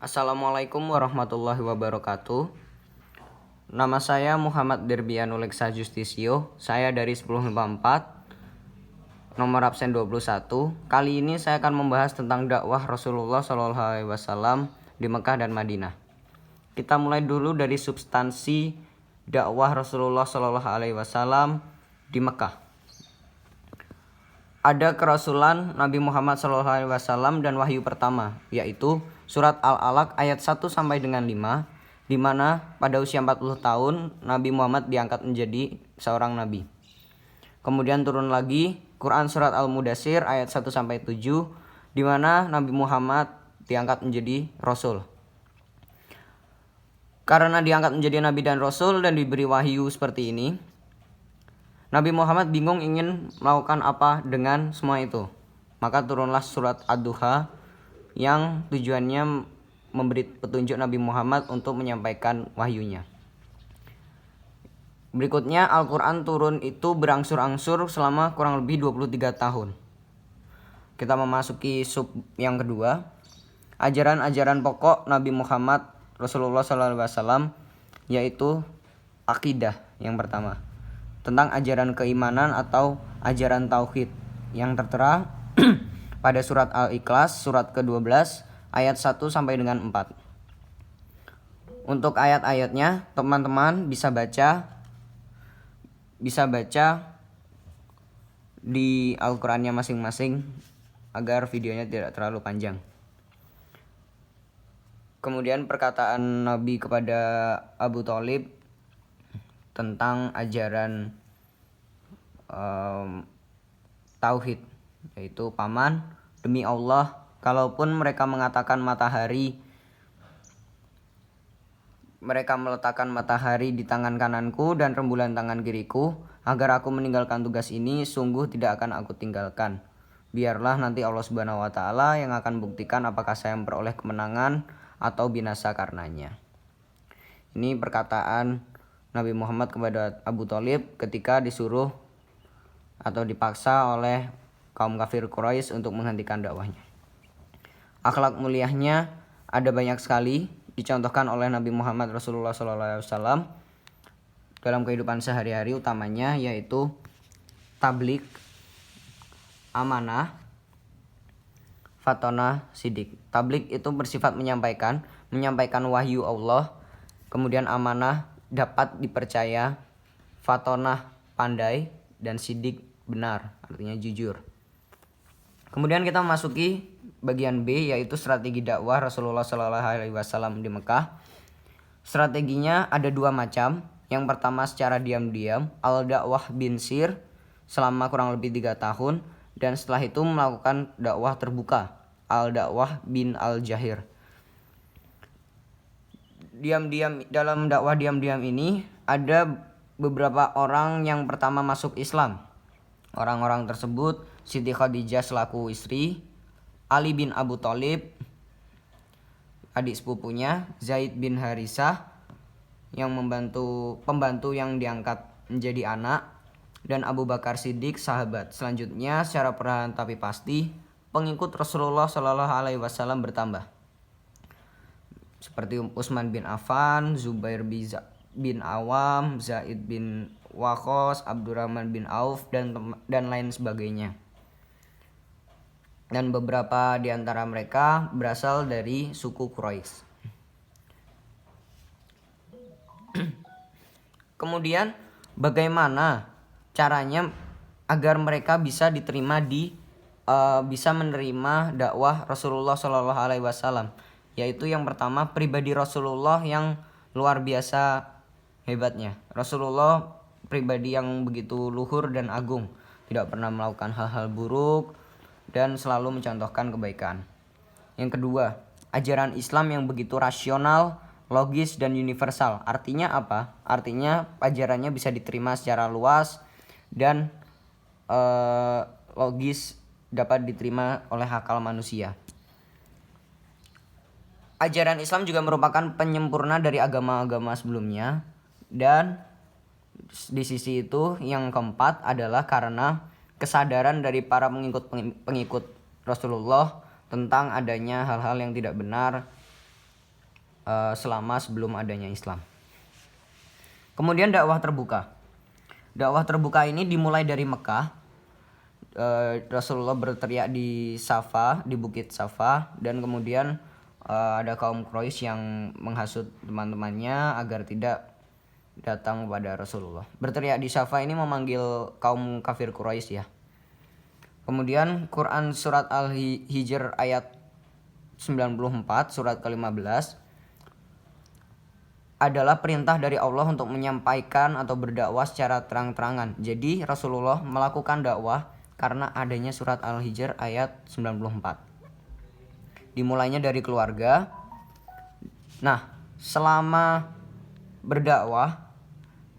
Assalamualaikum warahmatullahi wabarakatuh. Nama saya Muhammad Derbianul Eksa Justisio. Saya dari 1054, nomor absen 21. Kali ini saya akan membahas tentang dakwah Rasulullah SAW di Mekah dan Madinah. Kita mulai dulu dari substansi dakwah Rasulullah SAW di Mekah. Ada kerasulan Nabi Muhammad SAW dan wahyu pertama, yaitu surat Al-Alaq ayat 1 sampai dengan 5, di mana pada usia 40 tahun Nabi Muhammad diangkat menjadi seorang nabi. Kemudian turun lagi Quran surat Al-Mudassir ayat 1 sampai 7, di mana Nabi Muhammad diangkat menjadi rasul. Karena diangkat menjadi nabi dan rasul dan diberi wahyu seperti ini, Nabi Muhammad bingung ingin melakukan apa dengan semua itu. Maka turunlah surat Ad-Duha yang tujuannya memberi petunjuk Nabi Muhammad untuk menyampaikan wahyunya. Berikutnya Al-Quran turun itu berangsur-angsur selama kurang lebih 23 tahun. Kita memasuki sub yang kedua, ajaran-ajaran pokok Nabi Muhammad Rasulullah SAW, yaitu akidah yang pertama, tentang ajaran keimanan atau ajaran tauhid yang tertera pada surat Al-Ikhlas surat ke-12 ayat 1 sampai dengan 4. Untuk ayat-ayatnya teman-teman bisa baca di Al-Qur'annya masing-masing agar videonya tidak terlalu panjang. Kemudian perkataan Nabi kepada Abu Thalib tentang ajaran tauhid, yaitu paman, demi Allah, kalaupun mereka mengatakan mereka meletakkan matahari di tangan kananku dan rembulan tangan kiriku, agar aku meninggalkan tugas ini, sungguh tidak akan aku tinggalkan. Biarlah nanti Allah Subhanahu wa taala yang akan buktikan apakah saya memperoleh kemenangan atau binasa karenanya. Ini perkataan Nabi Muhammad kepada Abu Thalib ketika disuruh atau dipaksa oleh kaum kafir Quraisy untuk menghentikan dakwahnya. Akhlak muliahnya ada banyak sekali dicontohkan oleh Nabi Muhammad Rasulullah SAW dalam kehidupan sehari-hari, utamanya yaitu tablik, amanah, fatonah, sidik. Tablik itu bersifat menyampaikan wahyu Allah, kemudian amanah dapat dipercaya, fatonah pandai, dan sidik benar, artinya jujur. Kemudian kita memasuki bagian B, yaitu strategi dakwah Rasulullah SAW di Mekah. Strateginya ada dua macam. Yang pertama secara diam-diam, al-dakwah bin sir selama kurang lebih 3 tahun, dan setelah itu melakukan dakwah terbuka, al-dakwah bin al-jahir. Dalam dakwah diam-diam ini ada beberapa orang yang pertama masuk Islam. Orang-orang tersebut Siti Khadijah selaku istri, Ali bin Abu Thalib adik sepupunya, Zaid bin Harisah yang pembantu yang diangkat menjadi anak, dan Abu Bakar Siddiq sahabat. Selanjutnya secara perlahan tapi pasti pengikut Rasulullah SAW bertambah, seperti Utsman bin Affan, Zubair bin Awam, Zaid bin Waqqas, Abdurrahman bin Auf, dan lain sebagainya. Dan beberapa di antara mereka berasal dari suku Quraisy. Kemudian bagaimana caranya agar mereka bisa bisa menerima dakwah Rasulullah SAW? Yaitu yang pertama, pribadi Rasulullah yang luar biasa hebatnya. Rasulullah pribadi yang begitu luhur dan agung, tidak pernah melakukan hal-hal buruk dan selalu mencontohkan kebaikan. Yang kedua, ajaran Islam yang begitu rasional, logis, dan universal. Artinya apa? Artinya ajarannya bisa diterima secara luas dan logis, dapat diterima oleh akal manusia. Ajaran Islam juga merupakan penyempurna dari agama-agama sebelumnya. Dan di sisi itu yang keempat adalah karena kesadaran dari para pengikut Rasulullah tentang adanya hal-hal yang tidak benar selama sebelum adanya Islam. Kemudian dakwah terbuka. Dakwah terbuka ini dimulai dari Mekah. Rasulullah berteriak di Safa, di Bukit Safa, dan kemudian ada kaum Quraisy yang menghasut teman-temannya agar tidak datang kepada Rasulullah. Berteriak di Safa ini memanggil kaum kafir Quraisy ya. Kemudian Quran surat Al-Hijr ayat 94 surat ke-15 adalah perintah dari Allah untuk menyampaikan atau berdakwah secara terang-terangan. Jadi Rasulullah melakukan dakwah karena adanya surat Al-Hijr ayat 94. Dimulainya dari keluarga. Nah, selama berdakwah,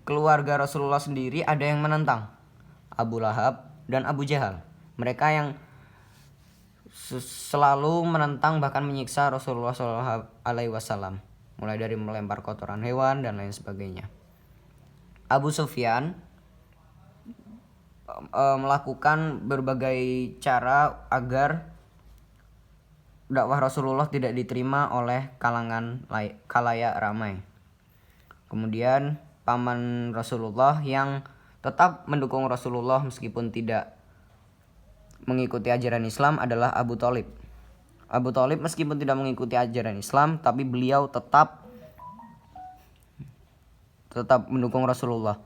keluarga Rasulullah sendiri ada yang menentang, Abu Lahab dan Abu Jahal. Mereka yang selalu menentang bahkan menyiksa Rasulullah SAW, mulai dari melempar kotoran hewan dan lain sebagainya. Abu Sufyan melakukan berbagai cara agar dakwah Rasulullah tidak diterima oleh kalangan khalayak ramai. Kemudian paman Rasulullah yang tetap mendukung Rasulullah meskipun tidak mengikuti ajaran Islam adalah Abu Thalib. Abu Thalib meskipun tidak mengikuti ajaran Islam, tapi beliau tetap mendukung Rasulullah.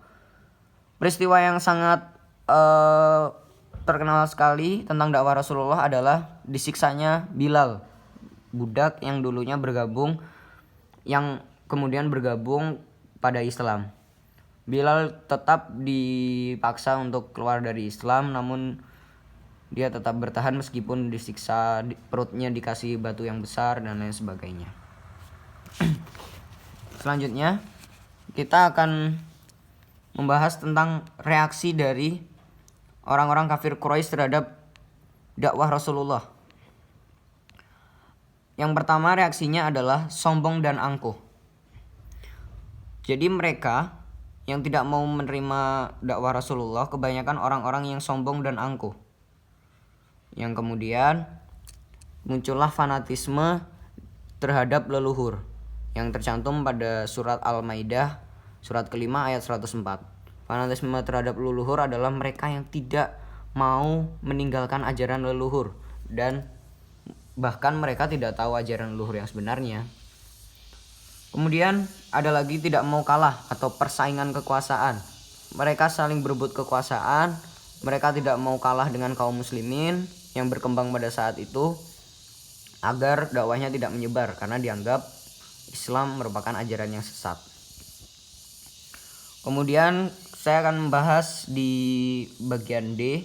Peristiwa yang sangat terkenal sekali tentang dakwah Rasulullah adalah disiksanya Bilal, budak yang dulunya bergabung, yang kemudian bergabung pada Islam. Bilal tetap dipaksa untuk keluar dari Islam, namun dia tetap bertahan meskipun disiksa, perutnya dikasih batu yang besar dan lain sebagainya. Selanjutnya kita akan membahas tentang reaksi dari orang-orang kafir Quraisy terhadap dakwah Rasulullah. Yang pertama reaksinya adalah sombong dan angkuh. Jadi mereka yang tidak mau menerima dakwah Rasulullah kebanyakan orang-orang yang sombong dan angkuh. Yang kemudian muncullah fanatisme terhadap leluhur yang tercantum pada surat Al-Maidah surat kelima ayat 104. Fanatisme terhadap leluhur adalah mereka yang tidak mau meninggalkan ajaran leluhur dan bahkan mereka tidak tahu ajaran leluhur yang sebenarnya. Kemudian ada lagi tidak mau kalah atau persaingan kekuasaan. Mereka saling berebut kekuasaan. Mereka tidak mau kalah dengan kaum muslimin yang berkembang pada saat itu agar dakwahnya tidak menyebar karena dianggap Islam merupakan ajaran yang sesat. Kemudian saya akan membahas di bagian D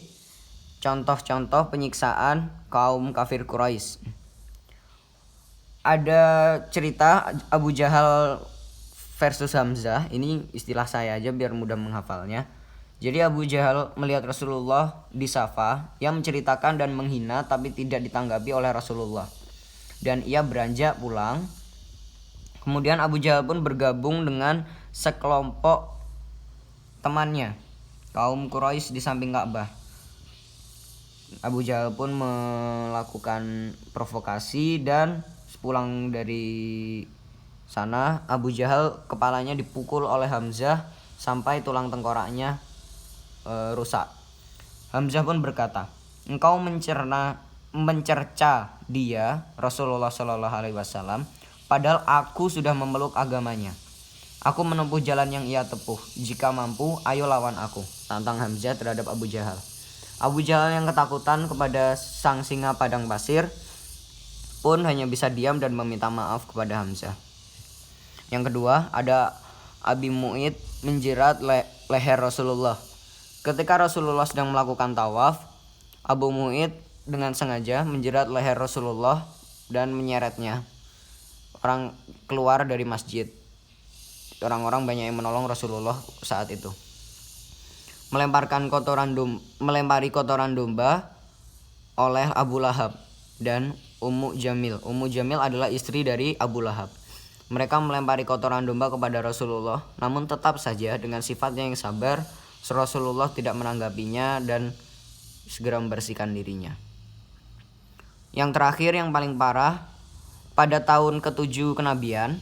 contoh-contoh penyiksaan kaum kafir Quraisy. Ada cerita Abu Jahal versus Hamzah. Ini istilah saya aja biar mudah menghafalnya. Jadi Abu Jahal melihat Rasulullah di Safa yang menceritakan dan menghina tapi tidak ditanggapi oleh Rasulullah. Dan ia beranjak pulang. Kemudian Abu Jahal pun bergabung dengan sekelompok temannya, kaum Quraisy di samping Ka'bah. Abu Jahal pun melakukan provokasi dan sepulang dari sana Abu Jahal kepalanya dipukul oleh Hamzah sampai tulang tengkoraknya rusak. Hamzah pun berkata, "Engkau mencerca dia Rasulullah SAW, padahal aku sudah memeluk agamanya. Aku menempuh jalan yang ia tepuh. Jika mampu, ayo lawan aku." Tantang Hamzah terhadap Abu Jahal. Abu Jahal yang ketakutan kepada sang singa padang pasir pun hanya bisa diam dan meminta maaf kepada Hamzah. Yang kedua, ada Abi Mu'id menjerat leher Rasulullah. Ketika Rasulullah sedang melakukan tawaf, Abu Mu'id dengan sengaja menjerat leher Rasulullah dan menyeretnya. Orang keluar dari masjid. Orang-orang banyak yang menolong Rasulullah saat itu. Melempari kotoran domba oleh Abu Lahab dan Ummu Jamil. Ummu Jamil adalah istri dari Abu Lahab. Mereka melempari kotoran domba kepada Rasulullah, namun tetap saja dengan sifatnya yang sabar, Rasulullah tidak menanggapinya dan segera membersihkan dirinya. Yang terakhir yang paling parah Pada tahun ke-7 kenabian,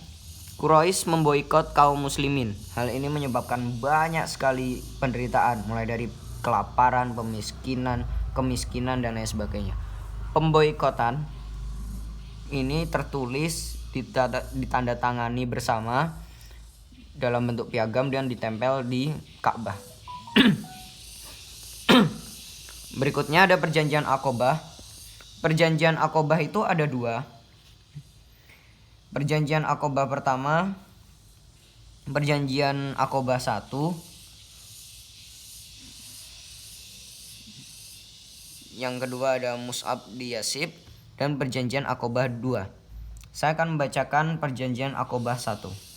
Quraisy memboikot kaum muslimin. Hal ini menyebabkan banyak sekali penderitaan, mulai dari kelaparan, kemiskinan dan lain sebagainya. Pemboikotan ini tertulis ditandatangani bersama dalam bentuk piagam dan ditempel di Ka'bah. Berikutnya ada perjanjian Aqobah. Perjanjian Aqobah itu ada dua. Perjanjian Aqobah pertama, perjanjian Aqobah 1. Yang kedua ada Mus'ab di Yasib dan perjanjian Aqobah 2. Saya akan membacakan perjanjian Aqobah 1.